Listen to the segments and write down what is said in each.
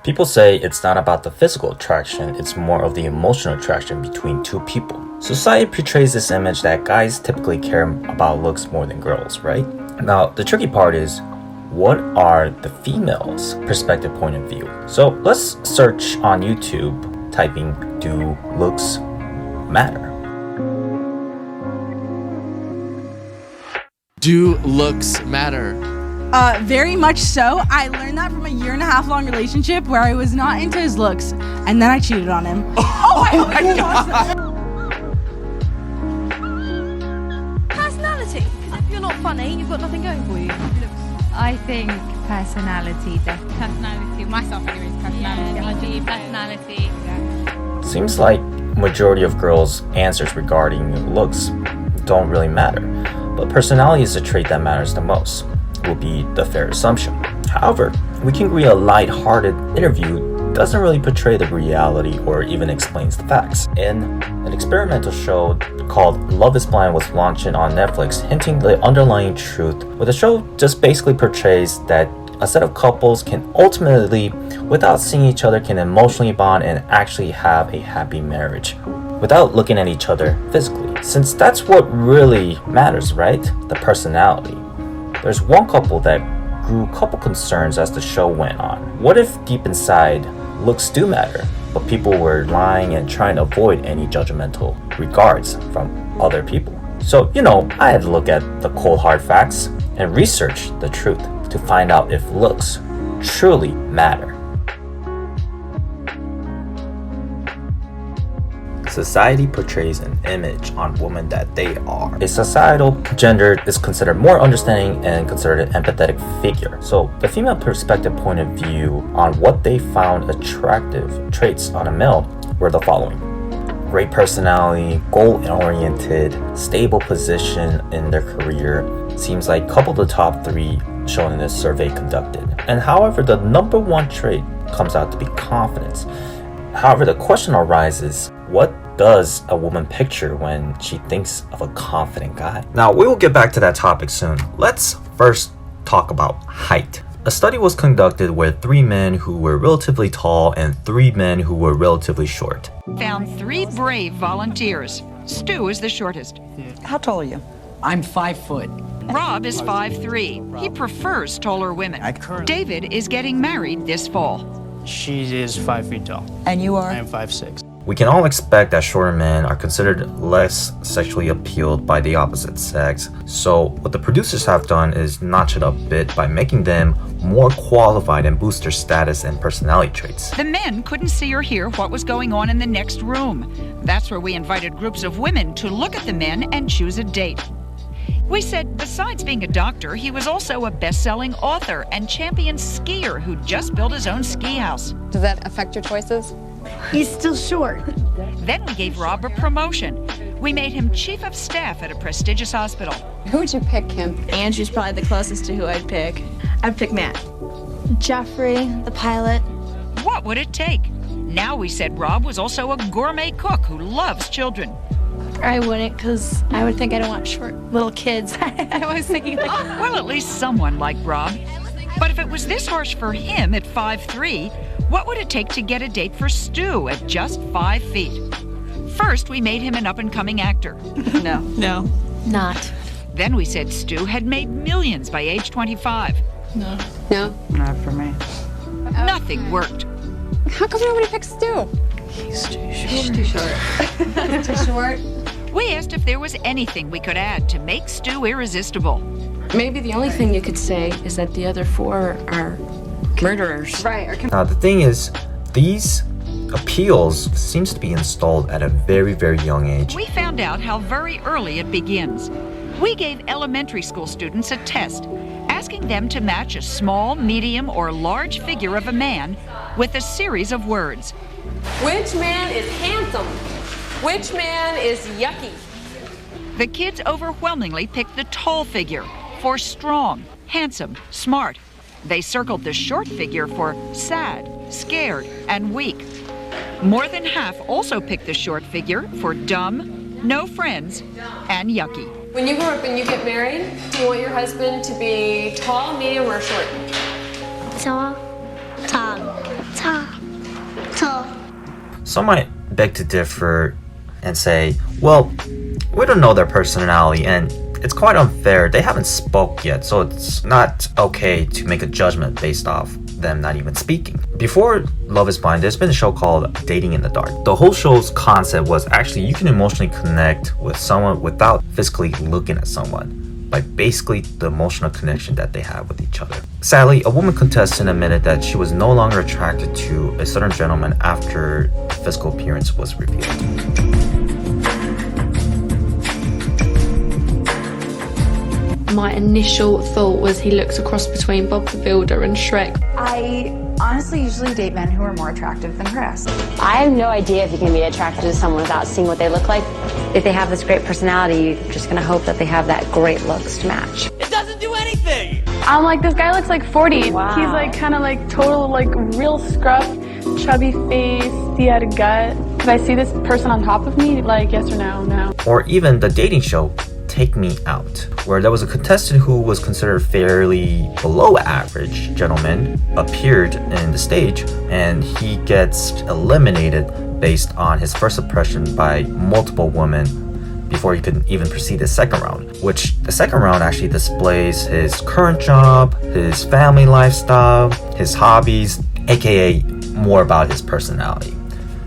People say it's not about the physical attraction, it's more of the emotional attraction between two people. Society portrays this image that guys typically care about looks more than girls, right? Now, the tricky part is, what are the female's perspective point of view? So let's search on YouTube, typing, do looks matter? Do looks matter? Very much so. I learned that from a 1.5 year long relationship where I was not into his looks, and then I cheated on him. Oh my god! Personality. If you're not funny, you've got nothing going for you. I think personality, personality. Myself, anyways, personality. Yeah, I do personality. Yeah. Seems like majority of girls' answers regarding looks don't really matter, but personality is the trait that matters the most. Will be the fair assumption. However, we can agree a light-hearted interview doesn't really portray the reality or even explains the facts. In an experimental show called Love is Blind was launched on Netflix, hinting the underlying truth, where the show just basically portrays that a set of couples can ultimately, without seeing each other, can emotionally bond and actually have a happy marriage without looking at each other physically. Since that's what really matters, right? The personality. There's one couple that grew a couple concerns as the show went on. What if deep inside, looks do matter, but people were lying and trying to avoid any judgmental regards from other people? So, I had to look at the cold hard facts and research the truth to find out if looks truly matter. Society portrays an image on women that they are. A societal gender is considered more understanding and considered an empathetic figure. So the female perspective point of view on what they found attractive traits on a male were the following: great personality, goal-oriented, stable position in their career. Seems like a couple of the top 3 shown in this survey conducted. And however, the number 1 trait comes out to be confidence. However, the question arises, what does a woman picture when she thinks of a confident guy? Now, we will get back to that topic soon. Let's first talk about height. A study was conducted where 3 men who were relatively tall and 3 men who were relatively short. Found 3 brave volunteers. Stu is the shortest. How tall are you? I'm 5 foot. Rob is 5'3". He prefers taller women. David is getting married this fall. She is 5 feet tall. And you are? I am 5'6". We can all expect that shorter men are considered less sexually appealed by the opposite sex. So what the producers have done is notch it up a bit by making them more qualified and boost their status and personality traits. The men couldn't see or hear what was going on in the next room. That's where we invited groups of women to look at the men and choose a date. We said besides being a doctor, he was also a best-selling author and champion skier who just built his own ski house. Does that affect your choices? He's still short. Then we gave Rob a promotion. We made him chief of staff at a prestigious hospital. Who would you pick, Kim? Angie's probably the closest to who I'd pick. I'd pick Matt. Jeffrey, the pilot. What would it take? Now we said Rob was also a gourmet cook who loves children. I wouldn't, because I would think I don't want short little kids. I was thinking like... Well, at least someone like Rob. But if it was this harsh for him at 5'3", what would it take to get a date for Stu at just 5 feet? First, we made him an up-and-coming actor. No. Not. Then we said Stu had made millions by age 25. No? Not for me. Nothing worked. How come nobody picks Stu? He's too He's too short. Too short? We asked if there was anything we could add to make Stu irresistible. Maybe the only thing you could say is that the other 4 are murderers. Right. Now the thing is, these appeals seems to be installed at a very, very young age. We found out how very early it begins. We gave elementary school students a test, asking them to match a small, medium, or large figure of a man with a series of words. Which man is handsome? Which man is yucky? The kids overwhelmingly picked the tall figure for strong, handsome, smart. They circled the short figure for sad, scared, and weak. More than half also picked the short figure for dumb, no friends, and yucky. When you grow up and you get married, do you want your husband to be tall, medium, or short? Tall. Tall. Tall. Some might beg to differ and say, well, we don't know their personality and it's quite unfair. They haven't spoke yet, so it's not okay to make a judgment based off them not even speaking. Before Love is Blind, there's been a show called Dating in the Dark. The whole show's concept was actually you can emotionally connect with someone without physically looking at someone, by basically the emotional connection that they have with each other. Sadly, a woman contestant admitted that she was no longer attracted to a certain gentleman after the physical appearance was revealed. My initial thought was he looks a cross between Bob the Builder and Shrek. I honestly usually date men who are more attractive than Chris. I have no idea if you can be attracted to someone without seeing what they look like. If they have this great personality, you're just gonna hope that they have that great looks to match. It doesn't do anything! I'm like, this guy looks like 40. Wow. He's like kind of like total like real scruff, chubby face, he had a gut. Could I see this person on top of me? Like, yes or no? No. Or even the dating show Take Me Out, where there was a contestant who was considered fairly below average gentleman appeared in the stage, and he gets eliminated based on his first impression by multiple women before he could even proceed the second round, which the second round actually displays his current job, his family lifestyle, his hobbies, aka more about his personality.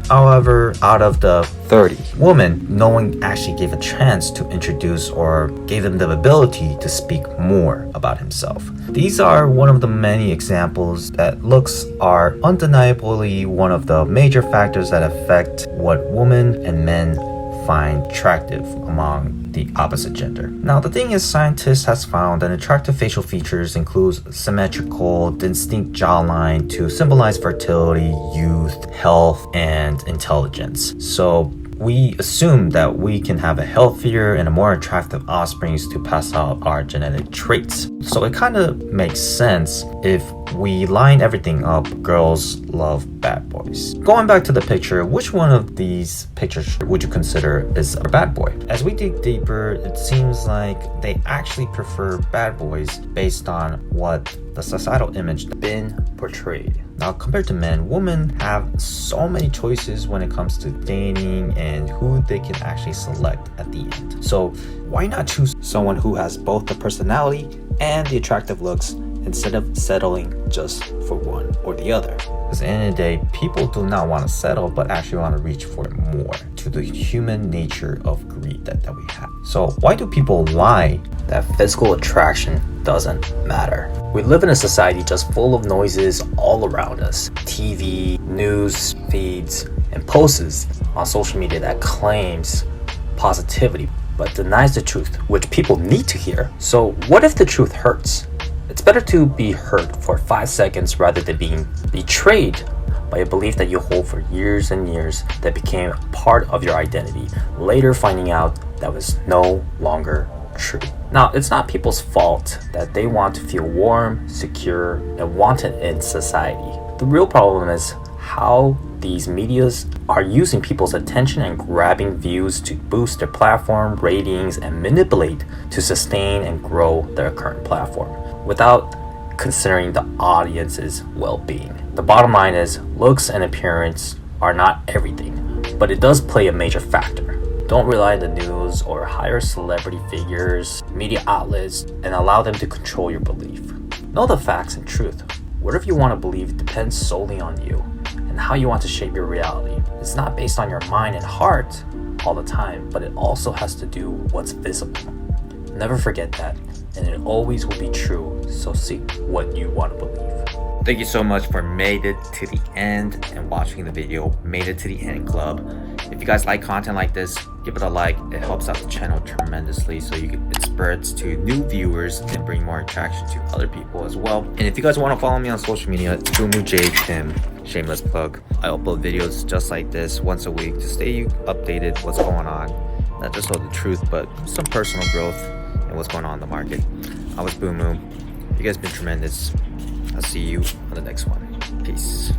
However, out of the 30 women, no one actually gave a chance to introduce or gave him the ability to speak more about himself. These are one of the many examples that looks are undeniably one of the major factors that affect what women and men find attractive among the opposite gender. Now, the thing is, scientists has found that attractive facial features includes symmetrical, distinct jawline to symbolize fertility, youth, health, and intelligence. So we assume that we can have a healthier and a more attractive offspring to pass out our genetic traits. So it kind of makes sense if we line everything up, girls love bad boys. Going back to the picture, which one of these pictures would you consider is a bad boy? As we dig deeper, it seems like they actually prefer bad boys based on what the societal image has been portrayed. Now, compared to men, women have so many choices when it comes to dating and who they can actually select at the end. So why not choose someone who has both the personality and the attractive looks instead of settling just for one or the other? Because at the end of the day, people do not want to settle, but actually want to reach for more to the human nature of greed that we have. So why do people lie that physical attraction doesn't matter? We live in a society just full of noises all around us. TV, news feeds, and posts on social media that claims positivity but denies the truth, which people need to hear. So what if the truth hurts? It's better to be hurt for 5 seconds rather than being betrayed by a belief that you hold for years and years that became part of your identity, later finding out that was no longer true. Now, it's not people's fault that they want to feel warm, secure, and wanted in society. The real problem is how these medias are using people's attention and grabbing views to boost their platform ratings and manipulate to sustain and grow their current platform without considering the audience's well-being. The bottom line is looks and appearance are not everything, but it does play a major factor. Don't rely on the news or hire celebrity figures, media outlets, and allow them to control your belief. Know the facts and truth. Whatever you want to believe depends solely on you and how you want to shape your reality. It's not based on your mind and heart all the time, but it also has to do what's visible. Never forget that, and it always will be true, so seek what you want to believe. Thank you so much for made it to the end and watching the video, made it to the end club. If you guys like content like this, give it a like. It helps out the channel tremendously, so it spreads to new viewers and bring more attraction to other people as well. And if you guys want to follow me on social media, it's Tim. Shameless plug. I upload videos just like this once a week to stay updated what's going on. Not just all the truth, but some personal growth and what's going on in the market. I was Boom. You guys been tremendous. I'll see you on the next one. Peace.